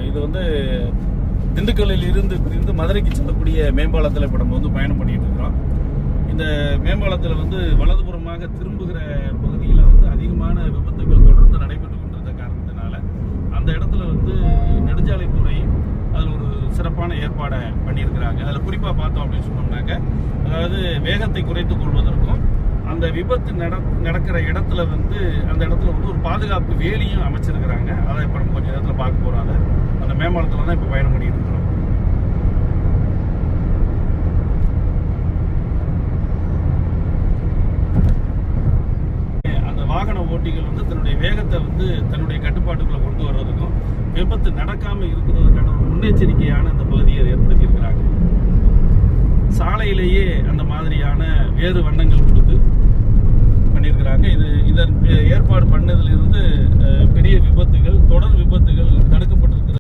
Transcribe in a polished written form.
இது வந்து திண்டுக்கல்லில் இருந்து பிரிந்து மதுரைக்கு செல்லக்கூடிய மேம்பாலத்தில் இப்போ நம்ம வந்து பயணம் பண்ணிட்டு இருக்கிறோம். இந்த மேம்பாலத்தில் வந்து வலதுபுறமாக திரும்புகிற பகுதியில் வந்து அதிகமான விபத்துகள் தொடர்ந்து நடைபெற்று கொண்டிருந்த காரணத்தினால அந்த இடத்துல வந்து நெடுஞ்சாலைத்துறை அதில் ஒரு சிறப்பான ஏற்பாடை பண்ணியிருக்கிறாங்க. அதில் குறிப்பாக பார்த்தோம் அப்படின்னு சொன்னோம்னாக்க, அதாவது வேகத்தை குறைத்துக் கொள்வதற்கும் அந்த விபத்து நடக்கிற இடத்துல வந்து அந்த இடத்துல வந்து ஒரு பாதுகாப்பு வேலியும் அமைச்சிருக்கிறாங்க. அதை இப்போ நம்ம கொஞ்சம் நேரத்தில் பார்க்க போகிறோம். அதை அந்த மேம்பாலத்தில் தான் இப்போ பயணம் பண்ணிட்டு இருக்கிறோம். அந்த வாகன ஓட்டிகள் வந்து தன்னுடைய வேகத்தை வந்து தன்னுடைய கட்டுப்பாட்டுக்குள்ள கொண்டு வர்றதுக்கும் விபத்து நடக்காமல் இருக்கிறதுக்கான ஒரு முன்னெச்சரிக்கையான அந்த பகுதியை ஏற்படுத்தி இருக்கிறாங்க. சாலையிலேயே அந்த மாதிரியான வேறு வண்ணங்கள் கொடுத்து பண்ணியிருக்கிறாங்க. இதன் ஏற்பாடு பண்ணதிலிருந்து பெரிய விபத்துகள், தொடர் விபத்துகள் தடுக்கப்பட்டிருக்கிறது.